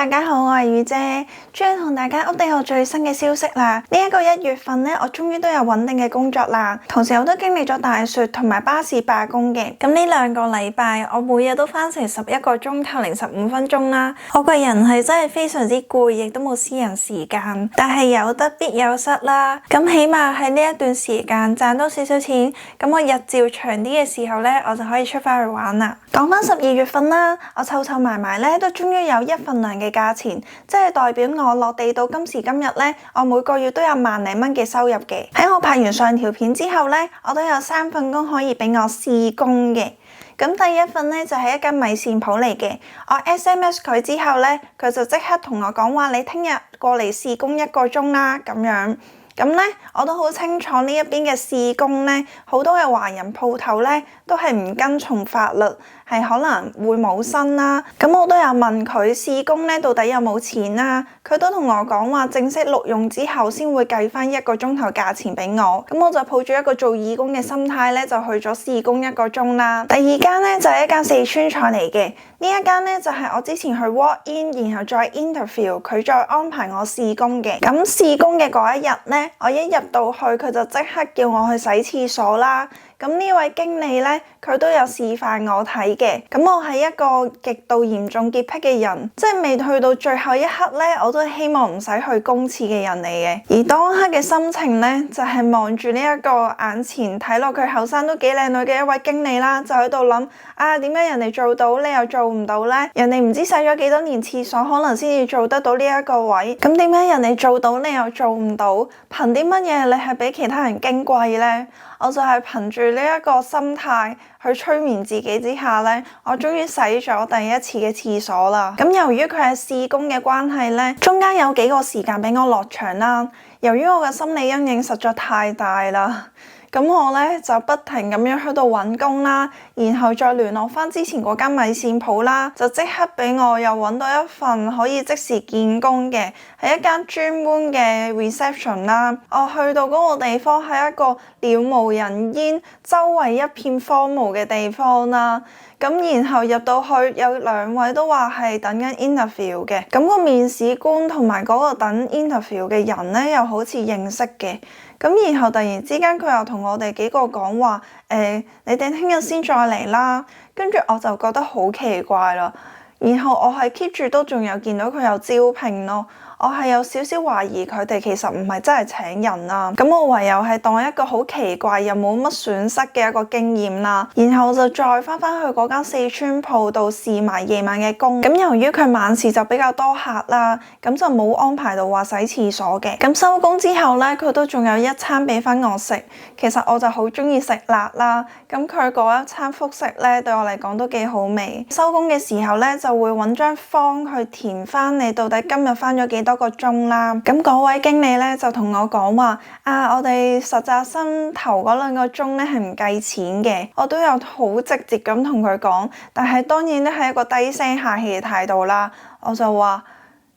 大家好，我係雨姐，終於同大家 update 我最新嘅消息啦。呢一個1月份呢，我終於都有穩定嘅工作啦。同時我都經歷咗大雪同埋巴士罷工嘅。咁呢2個禮拜，我每日都返成11個鐘頭零15分鐘啦。我個人係真係非常之攰，亦都冇私人時間。但係有得必有失啦。咁起碼喺呢一段時間賺多少少錢，咁我日照長啲嘅時候呢，我就可以出返去玩啦。講返12月份啦，我湊埋埋呢，都終於有1份糧嘅價錢，即係代表我落地到今時今日呢，我每個月都有萬零蚊嘅收入嘅。喺我拍完上條片之後呢，我都有3份工可以俾我試工嘅。咁第一份呢，就係一間米線鋪嚟嘅，我 SMS 佢之後呢，佢就即刻同我講話，你聽日過嚟試工1個鐘啦咁樣。咁呢，我都好清楚呢一邊嘅試工呢，好多嘅華人鋪頭呢，都係唔跟從法律，係可能會冇薪啦。咁我都有問佢試工呢到底有冇錢啦，佢都同我講話正式錄用之後先會計返1個鐘頭價錢俾我。咁我就抱住一個做義工嘅心態呢，就去咗試工1個鐘啦。第二間呢，就係一間四川菜嚟嘅，呢一間呢，就係我之前去 walk in，然後再 interview，佢再安排我試工嘅。咁試工嘅嗰一日呢，我一入到去，佢就即刻叫我去洗廁所啦。咁呢位經理呢，佢都有示範我睇嘅。咁我係一個極度嚴重潔癖嘅人，即係未去到最後一刻呢，我都希望唔使去公廁嘅人嚟嘅。而當刻嘅心情呢，就係望住呢一個眼前睇落佢後生都幾靚女嘅一位經理啦，就喺度諗啊，點解人哋做到你又做唔到呢？人哋唔知洗咗幾多年廁所，可能先至做得到呢一個位。咁點解人哋做到你又做唔到？憑啲乜嘢你係比其他人矜貴呢？我就係憑住呢一個心態去催眠自己之下呢，我終於洗咗第一次嘅廁所啦。咁由於佢係試工嘅關係呢，中間有幾個時間俾我落場啦。由於我嘅心理陰影實在太大啦。咁我呢，就不停咁樣喺度揾工啦，然後再聯絡返之前嗰間米線鋪啦，就即刻俾我又揾到一份可以即時見工嘅，係一間專門嘅 reception 啦。我去到嗰個地方係一個了無人煙、周圍一片荒蕪嘅地方啦。咁然後入到去有2位都話係等緊 interview 嘅，咁個面試官同埋嗰個等 interview 嘅人呢，又好似認識嘅。咁然後突然之間佢又同我哋幾個講話，你哋聽日先再嚟啦。跟住我就覺得好奇怪啦。然後我係 keep 住都仲有見到佢有招聘咯。我係有少少懷疑佢哋其實唔係真係請人啦。咁我唯有係當一個好奇怪又冇乜損失嘅一個經驗啦。然後就再返去嗰間四川鋪度試埋夜晚嘅工。咁由於佢晚市就比較多客啦，咁就冇安排到話洗廁所嘅。咁收工之後呢，佢都仲有一餐俾返我食。其實我就好鍾意食辣啦。咁佢嗰一餐複食呢，對我嚟講都幾好味。收工嘅時候呢，就會揾張 form 去填返你到底今日返咗幾多個鐘啦。咁嗰位經理呢，就同我講話啊，我哋實習生頭嗰2個鐘呢係唔計錢嘅。我都有好直接咁同佢講，但係當然都係一個低聲下氣嘅態度啦。我就話，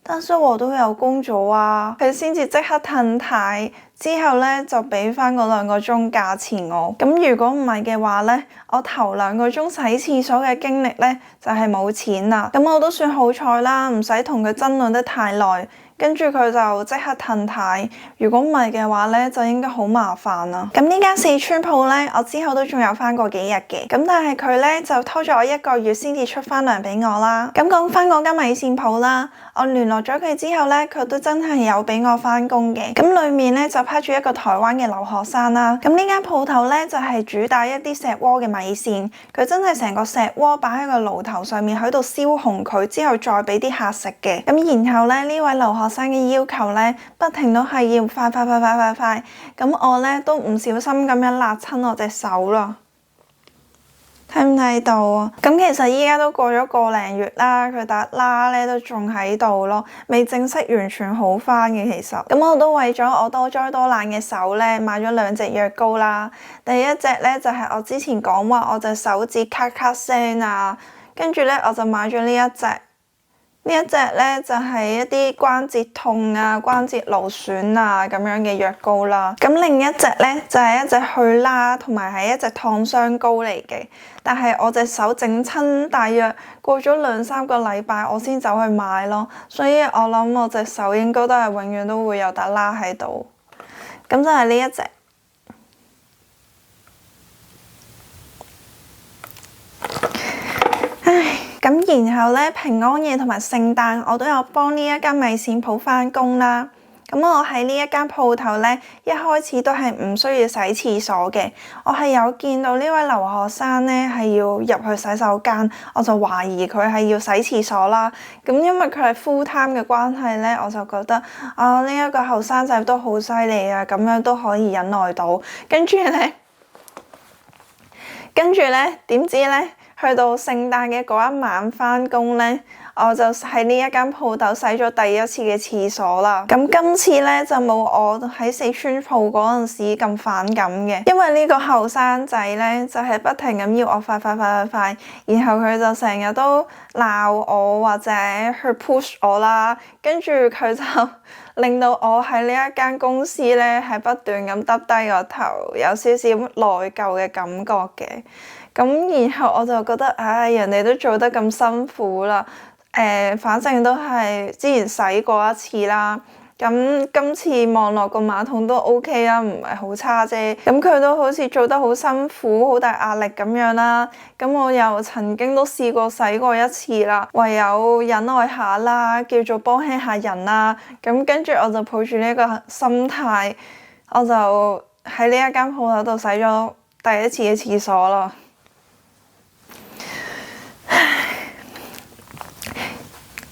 但係我都有工作啊。佢先至即刻褪軚，之後呢，就俾翻嗰2個鐘價錢我。咁如果唔係嘅話呢，我頭2個鐘洗廁所嘅經歷呢，就係冇錢啦。咁我都算好彩啦，唔使同佢爭論得太耐。跟住佢就即刻褪軚，如果唔係嘅話呢，就應該好麻煩啦。咁呢間四川鋪呢，我之後都仲有返過幾日嘅，咁但係佢呢，就拖咗我1個月先至出返糧俾我啦。咁講返嗰間米線鋪啦，我聯絡咗佢之後呢，佢都真係有俾我返工嘅。咁裡面呢，就派住一個台灣嘅留學生啦。咁呢間鋪頭呢，就係主打一啲石鍋嘅米線，佢真係成個石鍋擺喺個爐頭上面喺度燒紅佢，之後再俾啲客食嘅。咁然後呢，呢位留學生嘅要求呢，不停都係要快，咁我呢，都唔小心咁樣辣親我隻手啦，睇唔睇到啊？咁其實依家都過咗個零月啦，佢笪瘌呢都仲喺度咯，未正式完全好返嘅。其實咁我都為咗我多災多難嘅手呢，買咗2隻藥膏啦。第一隻呢，就係我之前講話我隻手指咔咔聲啊，跟住呢，我就買咗呢一隻。呢一隻咧就係一啲關節痛啊、關節勞損啊咁樣嘅藥膏啦。咁另一隻咧就係一隻去疤同埋係一隻燙傷膏嚟嘅。但係我隻手整親，大約過咗2-3個禮拜，我先走去買咯。所以我諗我隻手應該都係永遠都會有笪疤喺度。咁就係呢一隻。咁然後咧，平安夜同埋聖誕，我都有幫呢一間米線鋪返工啦。咁我喺呢一間鋪頭咧，一開始都係唔需要洗廁所嘅。我係有見到呢位留學生咧係要入去洗手間，我就懷疑佢係要洗廁所啦。咁因為佢係 full time 嘅關係咧，我就覺得呢一個後生仔都好犀利啊，咁樣都可以忍耐到。跟住咧，點知咧？去到聖誕嘅嗰一晚返工咧，我就喺呢一間鋪頭洗咗第一次嘅廁所啦。咁今次咧就冇我喺四川鋪嗰陣時咁反感嘅，因為呢個後生仔咧就係不停咁要我快，然後佢就成日都鬧我或者去 push 我啦，跟住佢就令到我喺呢一間公司咧係不斷咁耷低個頭，有少少內疚嘅感覺嘅。咁然後我就覺得，人哋都做得咁辛苦啦，反正都係之前洗過一次啦，咁今次望落個馬桶都 OK 啦，唔係好差啫。咁佢都好似做得好辛苦，好大壓力咁樣啦。咁我又曾經都試過洗過一次啦，唯有忍耐下啦，叫做幫輕下人啦。咁跟住我就抱住呢個心態，我就喺呢一間鋪頭度洗咗第一次嘅廁所啦。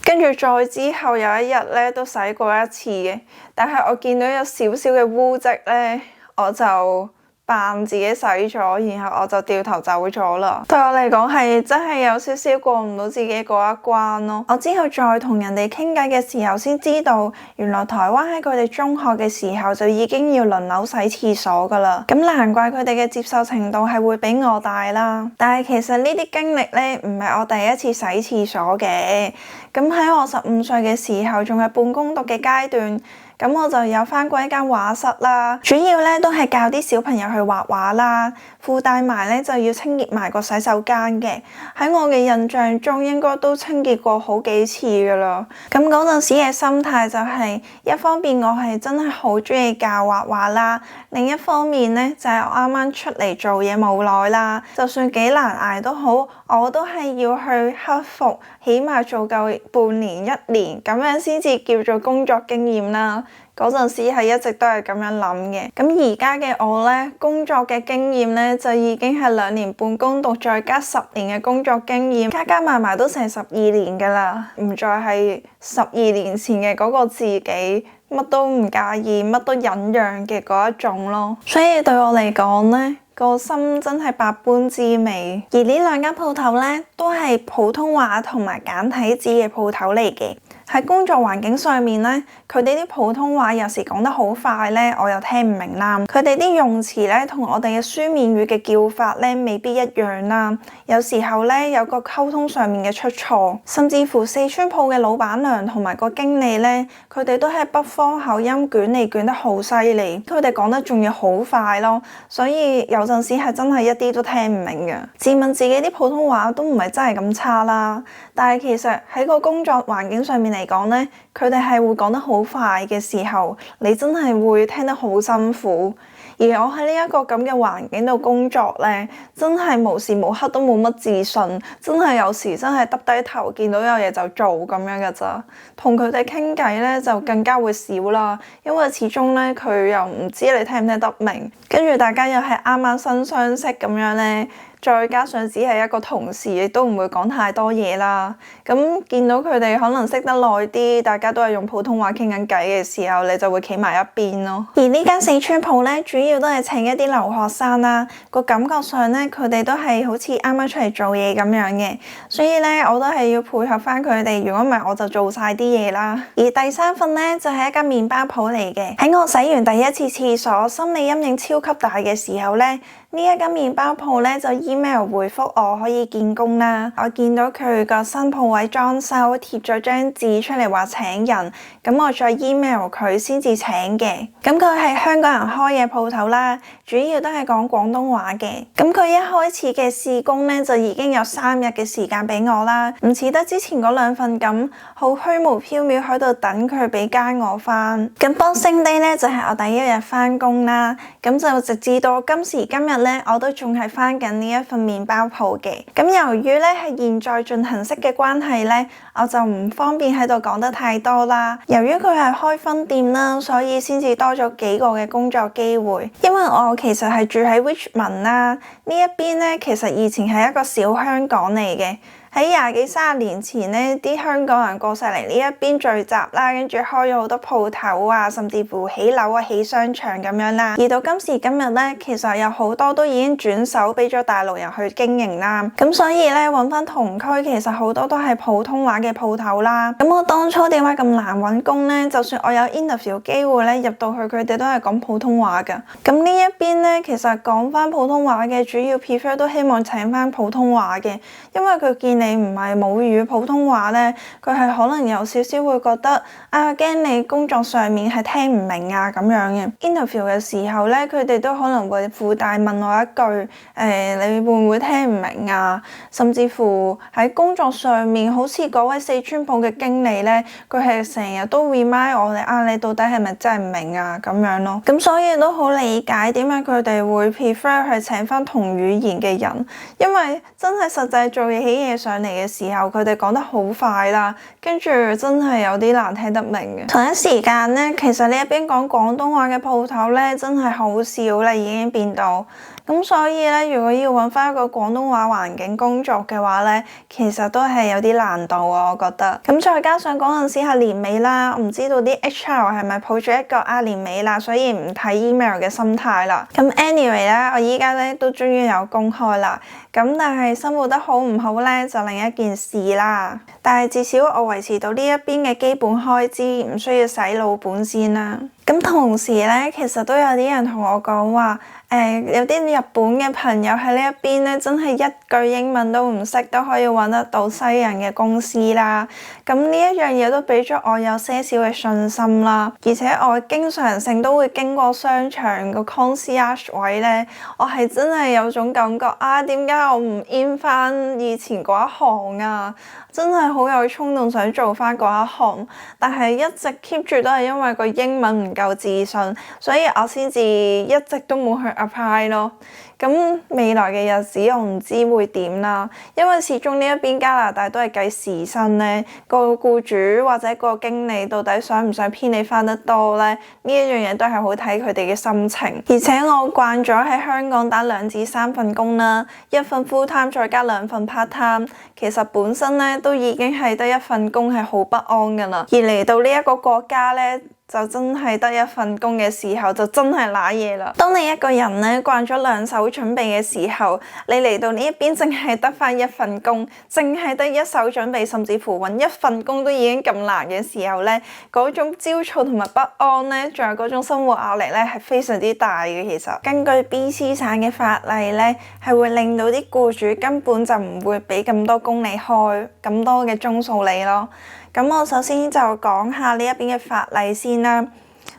跟住再之後有一日咧都洗過一次嘅，但係我見到有少少嘅污漬咧，我就扮自己洗咗，然後我就掉頭走咗啦。對我嚟講係真係有少少過唔到自己嗰一關咯。我之後再同人哋傾偈嘅時候先知道，原來台灣喺佢哋中學嘅時候就已經要輪流洗廁所噶啦。咁難怪佢哋嘅接受程度係會比我大啦。但係其實呢啲經歷咧唔係我第一次洗廁所嘅。咁喺我15歲嘅時候，仲係半工讀嘅階段。咁我就有返過一間畫室啦，主要咧都係教啲小朋友去畫畫啦，附帶埋咧就要清潔埋個洗手間嘅。喺我嘅印象中，應該都清潔過好幾次噶啦。咁嗰陣時嘅心態就係，一方面我係真係好中意教畫畫啦，另一方面咧就係我啱啱出嚟做嘢冇耐啦，就算幾難捱都好，我都係要去克服，起碼做夠半年1年咁樣先至叫做工作經驗啦。嗰陣時係一直都係咁樣諗嘅。咁而家嘅我咧，工作嘅經驗咧就已經係2年半工讀，再加10年嘅工作經驗，加加埋埋都成12年噶啦，唔再係12年前嘅嗰個自己，乜都唔介意，乜都忍讓嘅嗰一種咯。所以對我嚟講咧，個心真係百般滋味。而呢2間鋪頭咧，都係普通話同埋簡體字嘅鋪頭嚟嘅。喺工作環境上面咧，佢哋啲普通話有時講得好快咧，我又聽唔明啦。佢哋啲用詞咧，同我哋嘅書面語嘅叫法咧，未必一樣啦。有時候咧，有個溝通上面嘅出錯，甚至乎四川鋪嘅老闆娘同埋個經理咧，佢哋都係北方口音捲嚟捲得好犀利，佢哋講得仲要好快咯，所以有陣時係真係一啲都聽唔明嘅。自問自己啲普通話都唔係真係咁差啦，但係其實喺個工作環境上面嚟講咧，佢哋係會講得好快嘅時候，你真係會聽得好辛苦。而我喺呢一個咁嘅環境度工作咧，真係無時無刻都冇乜自信，真係有時真係耷低頭見到有嘢就做咁樣嘅咋。同佢哋傾偈咧就更加會少啦，因為始終咧佢又唔知你聽唔聽得明，跟住大家又係啱啱新相識咁樣咧。再加上只係一個同事，亦都唔會講太多嘢啦。咁見到佢哋可能識得耐啲，大家都係用普通話傾緊偈嘅時候，你就會企埋一邊咯。而呢間四川鋪咧，主要都係請一啲留學生啦。個感覺上咧，佢哋都係好似啱啱出嚟做嘢咁樣嘅，所以咧我都係要配合翻佢哋。如果唔係，我就做晒啲嘢啦。而第3份咧就係一間麵包鋪嚟嘅。喺我洗完第一次廁所，心理陰影超級大嘅時候咧，呢呢一間麵包鋪咧就 email 回覆我可以見工啦。我見到佢個新鋪位裝修貼咗張紙出嚟話請人，咁我再 email 佢先至請嘅。咁佢係香港人開嘅鋪頭啦，主要都係講廣東話嘅。咁佢一開始嘅試工咧就已經有3日嘅時間俾我啦，唔似得之前嗰2份咁好虛無縹緲喺度等佢俾加我翻。咁 Boxing Day 咧就係我第一日翻工啦，咁就直至到今時今日咧，我都仲係翻緊呢一份麵包鋪嘅。咁由於咧係現在進行式嘅關係咧，我就唔方便喺度講得太多啦。由於佢係開分店啦，所以先至多咗幾個嘅工作機會。因為我其實係住喺 Richmond 啦，呢一邊咧其實以前係一個小香港嚟嘅。喺20幾30年前呢，啲香港人過晒嚟呢一邊聚集啦，跟住開咗好多鋪頭啊，甚至乎起樓啊、起商場咁樣啦。而到今時今日呢，其實有好多都已經轉手俾咗大陸人去經營啦。咁所以呢，揾翻同區其實好多都係普通話嘅鋪頭啦。咁我當初點解咁難揾工呢？就算我有 interview 機會呢，入到去佢哋都係講普通話㗎。咁呢一邊呢，其實講翻普通話嘅主要 prefer 都希望請翻普通話嘅，因為佢見你唔係母語普通話咧，佢係可能有少少會覺得驚你工作上面係聽唔明啊咁樣嘅。interview 嘅時候咧，佢哋都可能會附帶問我一句你會唔會聽唔明啊？甚至乎喺工作上面，好似嗰位四川鋪嘅經理咧，佢係成日都 remind 我哋你到底係咪真係唔明啊咁樣咯。咁所以都好理解點解佢哋會 prefer 去請翻同語言嘅人，因為真係實際做起嘢上嚟嘅時候，佢哋講得好快啦，跟住真係有啲難聽得明嘅。同一時間咧，其實呢一邊講廣東話嘅鋪頭咧，真係好少啦，已經變到。咁所以咧，如果要揾翻一個廣東話環境工作嘅話咧，其實都係有啲難度啊，我覺得。咁再加上嗰陣時係年尾啦，我唔知道啲 HR 係咪抱住一個年尾啦，所以唔睇 email 嘅心態啦。咁 anyway 咧，我依家咧都終於有工開啦。咁但係生活得好唔好咧，就另一件事啦。但係至少我維持到呢一邊嘅基本開支，唔需要洗老本先啦。咁同時咧，其實都有啲人同我講話，有啲日本嘅朋友喺呢一邊咧，真係一句英文都唔識都可以揾得到西人嘅公司啦。咁呢一樣嘢都俾咗我有些少嘅信心啦。而且我經常性都會經過商場個 concierge 位咧，我係真係有種感覺點解我唔 in 翻以前嗰一行啊？真係好有衝動想做翻嗰一行，但係一直 keep 住都係因為個英文唔夠自信，所以我先至一直都冇去 apply 咯。咁未來嘅日子我唔知會點啦，因為始終呢一邊加拿大都係計時薪咧，個僱主或者個經理到底想唔想編你翻得多咧？呢一樣嘢都係好睇佢哋嘅心情。而且我慣咗喺香港打2至3份工啦，一份 full time 再加2份 part time， 其實本身咧都已經係得一份工係好不安噶啦，而嚟到呢一個國家咧，就真係得一份工嘅時候，就真係揦嘢啦。當你一個人咧慣咗2手準備嘅時候，你嚟到呢一邊淨係得翻一份工，淨係得1手準備，甚至乎揾一份工都已經咁難嘅時候咧，嗰種焦躁同埋不安咧，仲有嗰種生活壓力咧，係非常之大嘅。其實根據 BC 省嘅法例咧，係會令到啲僱主根本就唔會俾咁多工你開，咁多嘅鐘數你咯。咁我首先就講下呢一邊嘅法例先啦。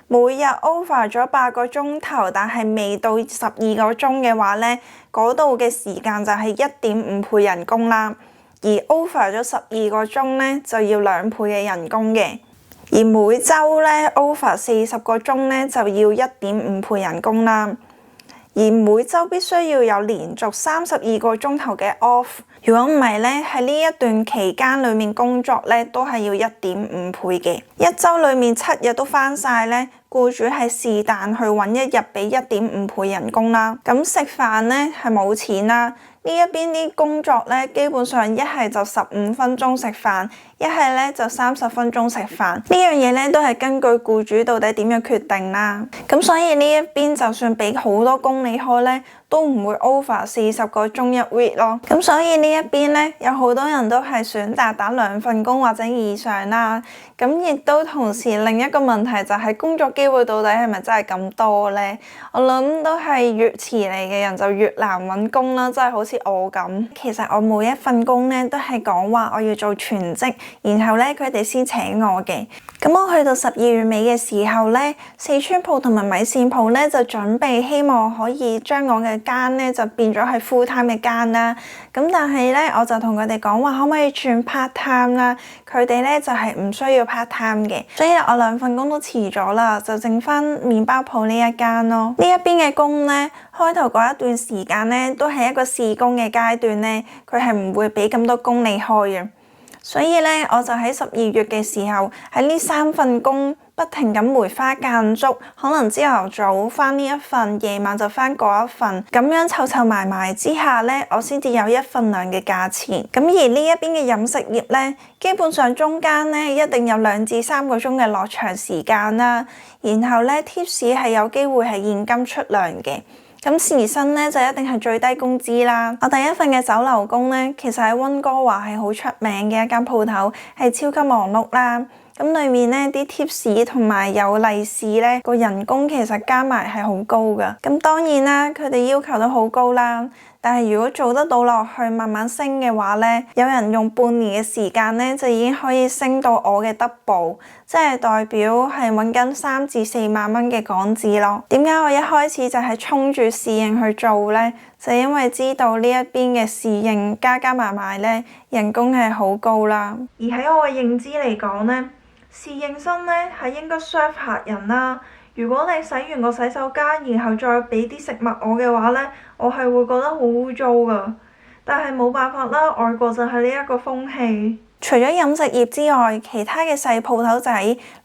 每日 over 咗8個鐘頭，但係未到12個鐘嘅話咧，嗰度嘅時間就係1.5倍人工啦。而 over 咗12個鐘咧，就要2倍嘅人工嘅。而每週咧 over 40個鐘咧，就要1.5倍人工啦。而每週必須要有連續32個鐘頭嘅 off， 如果唔係咧，喺呢一段期間裡面工作咧，都係要1.5倍嘅。一週裡面7日都返晒咧，僱主係是但去揾1日俾1.5倍人工啦。咁食飯咧係冇錢啦。呢一邊啲工作咧，基本上一係就15分鐘食飯，一係咧就30分鐘食飯。呢樣嘢咧都係根據僱主到底點樣決定啦。咁所以呢一邊就算俾好多工你開咧，都都唔會 over 40個鐘一 week 咯。咁所以呢一邊呢，有好多人都係選擇打2份工或者以上啦。咁亦都同時另一個問題就係工作機會到底係咪真係咁多呢？我諗都係越遲嚟嘅人就越難揾工啦，即係好似我咁。其實我每一份工呢都係講話我要做全職，然後呢佢哋先請我嘅。咁我去到12月尾嘅時候呢，四川鋪同埋米線鋪呢就準備希望可以將我嘅間呢就變咗係 full time 嘅間啦。咁但係呢，我就同佢哋講話可唔可以轉 part time 啦？佢哋呢就係唔需要 part time 嘅，所以我2份工都辭咗啦，就剩翻麵包鋪呢一間咯。呢一邊嘅工呢，開頭嗰一段時間呢都係一個試工嘅階段呢，佢係唔會俾咁多工你開嘅。所以呢，我就喺12月嘅時候喺呢3份工不停咁梅花間竹，可能朝頭早返呢一份，夜晚就返嗰一份，咁樣湊湊埋埋之下呢，我先至有1份糧嘅價錢。咁而呢一邊嘅飲食業呢，基本上中間呢一定有2至3個鐘嘅落場時間啦，然後呢 tips 係有機會係現金出糧嘅。咁時薪呢，就一定係最低工資啦。我第一份嘅酒樓工呢，其實喺溫哥華係好出名嘅一間鋪頭，係超級忙碌啦。咁裡面呢啲 tips 同埋有利是呢，個人工其實加埋係好高㗎。咁當然啦，佢哋要求都好高啦。但係如果做得到落去，慢慢升嘅話呢，有人用半年嘅時間呢，就已經可以升到我嘅 double， 即係代表係揾緊3至4萬蚊嘅港紙咯。點解我一開始就係衝住侍應去做呢？就因為知道呢一邊嘅侍應加埋埋呢，人工係好高啦。而喺我嘅認知嚟講呢，侍應生呢係應該 serve 客人啦。如果你洗完個洗手間，然後再俾啲食物我嘅話呢，我係會覺得好污糟㗎。但係冇辦法啦，外國就係呢一個風氣。除咗飲食業之外，其他嘅細鋪頭仔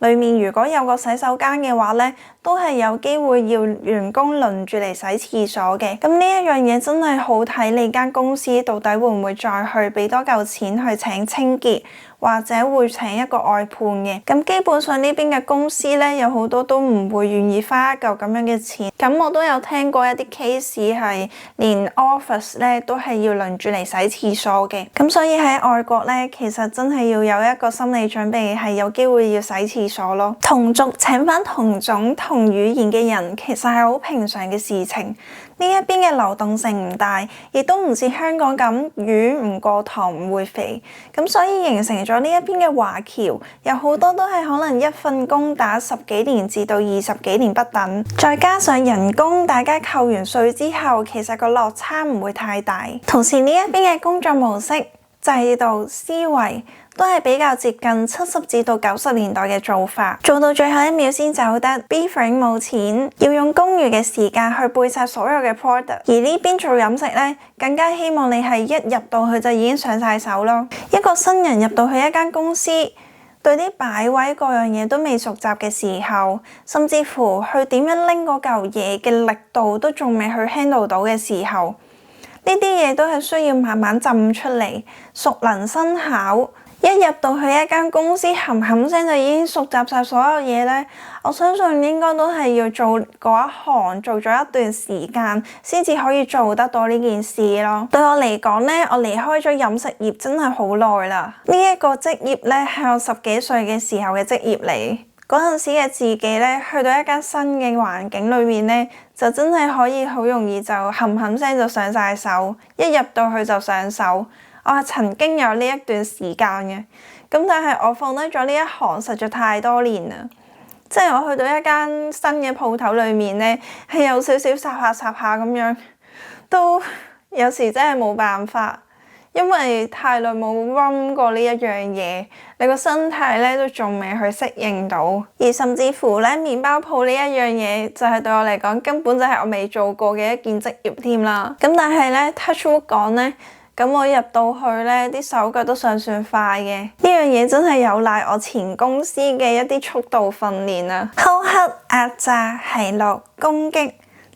裡面，如果有個洗手間嘅話呢，都係有機會要員工輪住嚟洗廁所嘅。咁呢一樣嘢真係好睇你間公司到底會唔會再去俾多嚿錢去請清潔，或者會請一個外判嘅。咁基本上呢邊嘅公司呢，有好多都唔會願意花一嚿咁樣嘅錢。咁我都有聽過一啲 case 係連 office 呢都係要輪住嚟洗廁所嘅。咁所以喺外國呢，其實真係要有一個心理準備，係有機會要洗廁所咯。同族請返同種同語言嘅人，其實係好平常嘅事情。呢一邊嘅流動性唔大，亦都唔似香港咁魚唔過塘唔會肥，咁所以形成咗呢一邊嘅華僑有好多都係可能1份工打10幾年至到20幾年不等，再加上人工大家扣完稅之後，其實個落差唔會太大。同時呢一邊嘅工作模式、制度、思維都係比較接近70至到90年代嘅做法，做到最後一秒先走得。Beefing 冇錢，要用公餘嘅時間去背晒所有嘅 product。而呢邊做飲食呢，更加希望你係一入到去就已經上晒手咯。一個新人入到去一間公司，對啲擺位各樣嘢都未熟習嘅時候，甚至乎去點樣拎嗰嚿嘢嘅力度都仲未去 handle 到嘅時候，呢啲嘢都係需要慢慢浸出嚟，熟能生巧。一入到去一間公司，冚冚聲就已經熟習晒所有嘢呢，我相信應該都係要做嗰一行做咗一段時間，先至可以做得到呢件事咯。對我嚟講呢，我離開咗飲食業真係好耐啦。呢一個職業呢，係我10幾歲嘅時候嘅職業嚟。嗰陣時嘅自己呢，去到一間新嘅環境裏面呢，就真係可以好容易就冚冚聲就上晒手，一入到去就上手。我係曾經有呢一段時間嘅，咁但係我放低咗呢一行實在太多年啦。即係我去到一間新嘅鋪頭裏面呢，係有少少霎下咁樣，都有時真係冇辦法，因為太耐冇 run 過呢一樣嘢，你個身體呢都仲未去適應到。而甚至乎呢，麵包鋪呢一樣嘢就係對我嚟講根本就係我未做過嘅一件職業添啦。咁但係呢 touch wood 講呢，咁我入到去呢啲手腳都尚算快嘅。呢樣嘢真係有賴我前公司嘅一啲速度訓練啊。苛刻、壓榨、奚落、攻擊，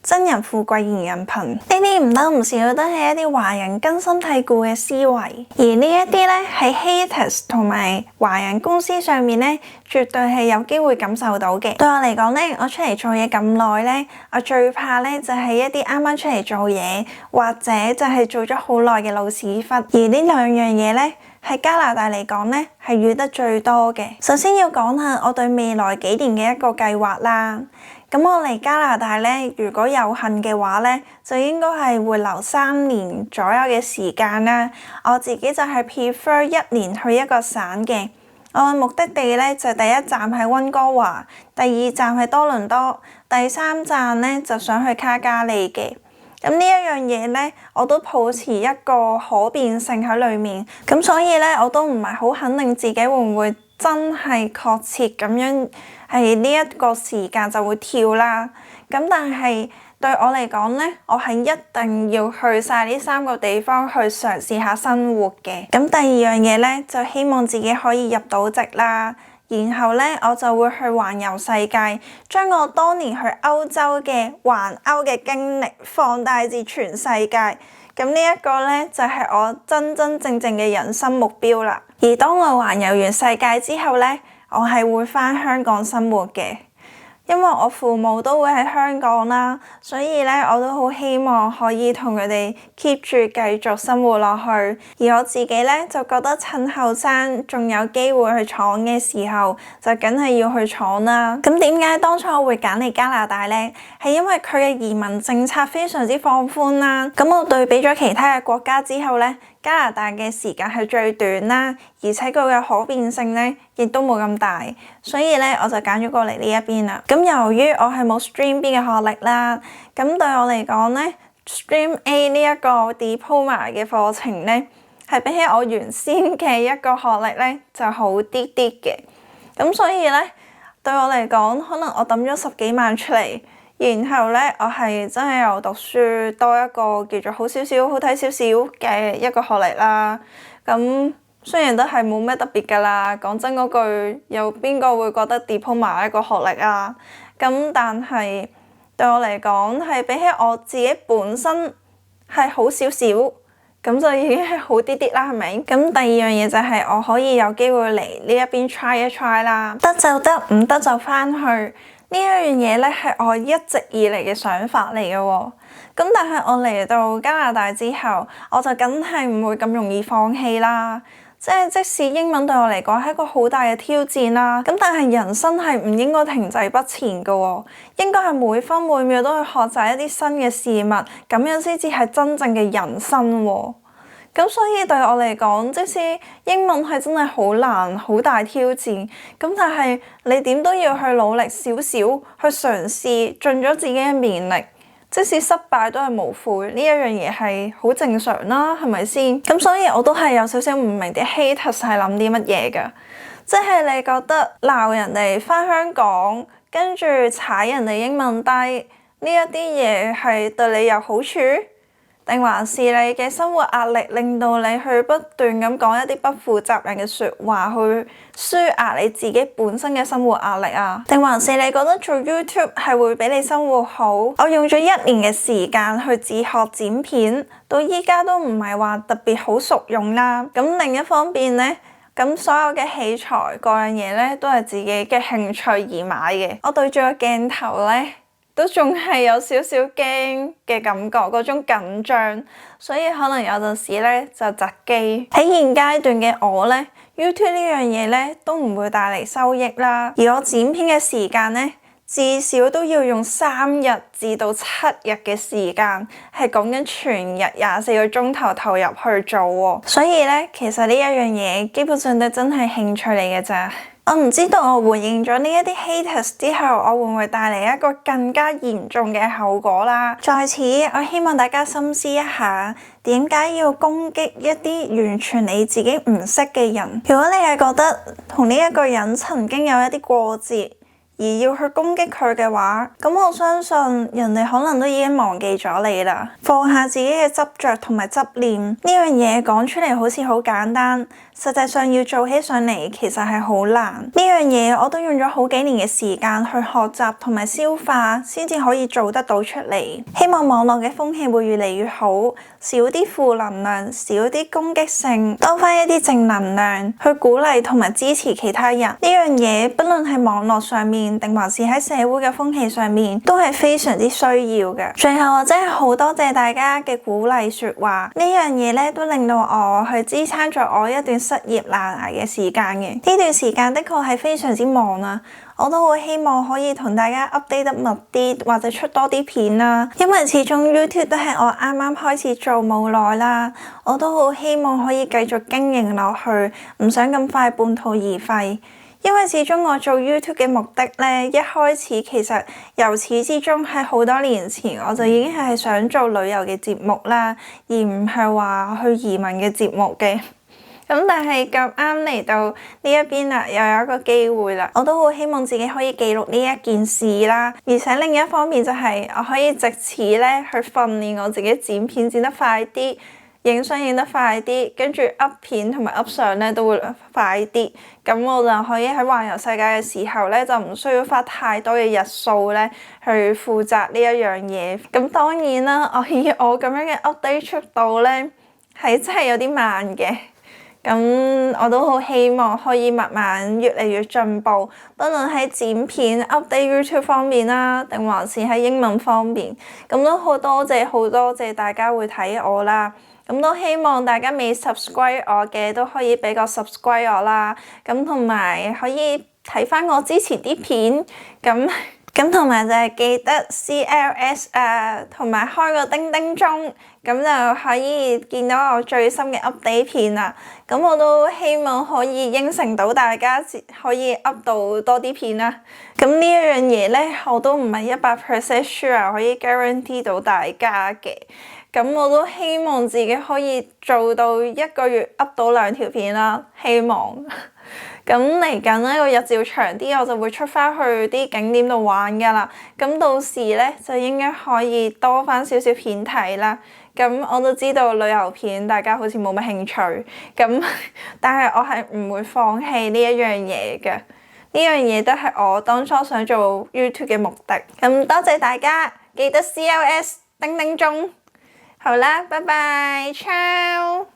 憎人富貴嫌人貧，呢啲唔多唔少都係一啲華人根深蒂固嘅思維，而呢一啲咧喺 haters 同埋華人公司上面咧，絕對係有機會感受到嘅。對我嚟講咧，我出嚟做嘢咁耐咧，我最怕咧就係一啲啱啱出嚟做嘢，或者就係做咗好耐嘅老屎忽，而呢兩樣嘢咧，喺加拿大嚟講咧，係遇得最多嘅。首先要講下我對未來幾年嘅一個計劃啦。咁我嚟加拿大咧，如果有幸嘅話咧，就應該係會留3年左右嘅時間啦。我自己就係 prefer 1年去一個省嘅。我嘅目的地咧就第一站係溫哥華，第二站係多倫多，第3站咧就想去卡加利嘅。咁呢一樣嘢咧，我都抱持一個可變性喺裏面，咁所以咧我都唔係好肯定自己會唔會真係確切咁樣係呢一個時間就會跳啦。咁但係對我嚟講咧，我係一定要去晒呢3個地方去嘗試下生活嘅。咁第二樣嘢咧，就希望自己可以入到籍啦。然後咧，我就會去環遊世界，將我當年去歐洲嘅環歐嘅經歷放大至全世界。咁呢一個咧就係我真真正正嘅人生目標啦。而當我環遊完世界之後咧，我係會返香港生活嘅。因為我父母都會喺香港啦，所以咧我都好希望可以同佢哋 keep 住繼續生活落去。而我自己咧就覺得趁後生仲有機會去闖嘅時候，就梗係要去闖啦。咁點解當初我會揀嚟加拿大咧？係因為佢嘅移民政策非常之放寬啦。咁我對比咗其他嘅國家之後咧，加拿大嘅時間係最短啦，而且佢嘅可變性咧亦都冇咁大，所以咧我就揀咗過嚟呢一邊啦。咁由於我係冇 Stream B 嘅學歷啦，咁對我嚟講咧 Stream A 呢一個 Diploma 嘅課程咧，係比起我原先嘅一個學歷咧就好啲啲嘅。咁所以咧對我嚟講，可能我抌咗10幾萬出嚟。然後咧，我係真係有讀書多一個叫做好少少、好睇少少嘅一個學歷啦。咁雖然都係冇咩特別噶啦，講真嗰句，有邊個會覺得 diploma 係一個學歷啊？咁但係對我嚟講，係比起我自己本身係好少少，咁就已經係好啲啲啦，係咪？咁第二樣嘢就係我可以有機會嚟呢一邊 try 一 try 啦，得就得，唔得就返去。呢一樣嘢咧係我一直以嚟嘅想法嚟嘅喎，咁但係我嚟到加拿大之後，我就梗係唔會咁容易放棄啦。即使英文對我嚟講係一個好大嘅挑戰啦，咁但係人生係唔應該停滯不前嘅喎，應該係每分每秒都去學習一啲新嘅事物，咁樣先至係真正嘅人生喎。咁所以對我嚟講，即使英文係真係好難、好大挑戰，咁但係你點都要去努力少少，去嘗試，盡咗自己嘅綿力，即使失敗都係無悔，呢一樣嘢係好正常啦，係咪先？咁所以我都係有少少唔明啲 haters 係諗啲乜嘢㗎，即係你覺得鬧人哋返香港，跟住踩人哋英文低，呢一啲嘢係對你有好處？定還是你嘅生活壓力令到你去不斷咁講一啲不負責任嘅説話，去舒壓你自己本身嘅生活壓力啊？定還是你覺得做 YouTube 係會比你生活好？我用咗1年嘅時間去自學剪片，到依家都唔係話特別好熟用啦。咁另一方面咧，咁所有嘅器材各樣嘢咧都係自己嘅興趣而買嘅。我對住個鏡頭咧，都仲係有少少驚嘅感覺，嗰種緊張，所以可能有陣時咧就窒機。喺現階段嘅我咧 ，YouTube 呢樣嘢咧都唔會帶嚟收益啦。而我剪片嘅時間咧，至少都要用3日至到7日嘅時間，係講緊全日24個鐘頭投入去做喎。所以咧，其實呢一樣嘢基本上都真係興趣嚟嘅咋。我唔知道我回應咗呢一啲 haters 之後，我會唔會帶嚟一個更加嚴重嘅後果啦？在此，我希望大家深思一下，點解要攻擊一啲完全你自己唔識嘅人？如果你係覺得同呢一個人曾經有一啲過節，而要去攻擊佢嘅話，咁我相信人哋可能都已經忘記咗你啦。放下自己嘅執着同埋執念，呢樣嘢講出嚟好似好簡單，實際上要做起上嚟其實係好難。呢樣嘢我都用咗好幾年嘅時間去學習同埋消化，先至可以做得到出嚟。希望網絡嘅風氣會越嚟越好，少啲負能量，少啲攻擊性，多翻一啲正能量，去鼓勵同埋支持其他人。呢樣嘢不論係網絡上面定還是喺社會嘅風氣上面，都係非常之需要嘅。最後我真係好多謝大家嘅鼓勵說話，呢樣嘢咧都令到我去支撐咗我一段失業難捱嘅時間嘅。呢段時間的確係非常之忙啊，我都好希望可以同大家 update 得密啲，或者出多啲片啦。因為始終 YouTube 都係我啱啱開始做冇耐啦，我都好希望可以繼續經營落去，唔想咁快半途而廢。因為始終我做 YouTube 嘅目的咧，一開始其實由始至終喺好多年前我就已經係想做旅遊嘅節目啦，而唔係話去移民嘅節目嘅。咁但係咁啱嚟到呢一邊啦，又有一個機會啦，我都好希望自己可以記錄呢一件事啦，而且另一方面就係我可以藉此咧去訓練我自己剪片剪得快啲，影相影得快啲，跟住 up 片同埋 up 相咧都會快啲，咁我就可以喺環遊世界嘅時候咧就唔需要花太多嘅日數咧去負責呢一樣嘢。咁當然啦，以我咁樣嘅 update 速度咧係真係有啲慢嘅。咁我都好希望可以慢慢越嚟越進步，不論喺剪片 update YouTube 方面啦，定還是喺英文方面，咁都好多謝大家會睇我啦。咁都希望大家未 subscribe 我嘅都可以俾個 subscribe 我啦，咁同埋可以睇翻我之前啲片，咁同埋就係記得 CLS 啊，同埋開個叮叮鐘，咁就可以見到我最新嘅 update 片啦。咁我都希望可以應承到大家可以 up 到多啲片啦。咁呢一樣嘢咧，我都唔係100% sure 可以 guarantee 到大家嘅。咁我都希望自己可以做到一個月 up 到2條片啦，希望。咁嚟緊呢個日照長啲，我就會出翻去啲景點度玩噶啦。咁到時咧就應該可以多翻少少片睇啦。咁我都知道旅遊片大家好似冇乜興趣，咁但係我係唔會放棄呢一樣嘢嘅。呢樣嘢都係我當初想做 YouTube 嘅目的。咁多謝大家，記得 CLS 叮叮鐘。好啦，拜拜，ciao。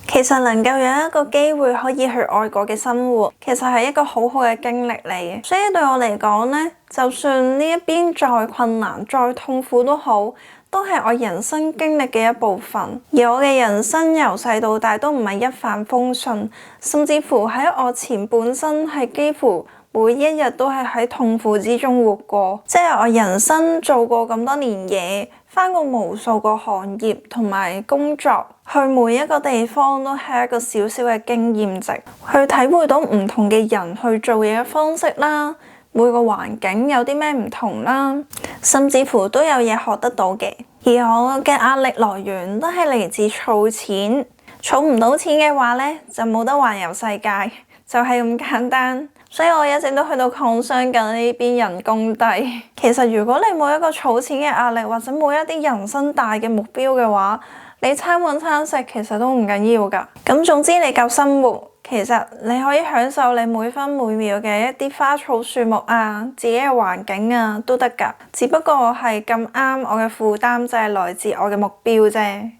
其實能夠有一個機會可以去外國嘅生活，其實係一個好好嘅經歷嚟嘅。所以對我嚟講呢，就算呢一邊再困難、再痛苦都好，都係我人生經歷嘅一部分。而我嘅人生由細到大都唔係一帆風順，甚至乎喺我前半生係幾乎每一日都係喺痛苦之中活過。即係我人生做過咁多年嘢，返過無數個行業同埋工作，去每一個地方都係一個小小嘅經驗值，去體會到唔同嘅人去做嘢嘅方式啦，每個環境有啲咩唔同啦，甚至乎都有嘢學得到嘅。而我嘅壓力來源都係嚟自儲錢，儲唔到錢嘅話呢，就冇得環遊世界，就係咁簡單。所以我一直都去到抗商緊呢邊人工低。其實如果你冇一個儲錢嘅壓力，或者冇一啲人生大嘅目標嘅話，你餐揾餐食其實都唔緊要㗎。咁總之你夠生活，其實你可以享受你每分每秒嘅一啲花草樹木啊，自己嘅環境啊都得㗎。只不過係咁啱我嘅負擔就係來自我嘅目標啫。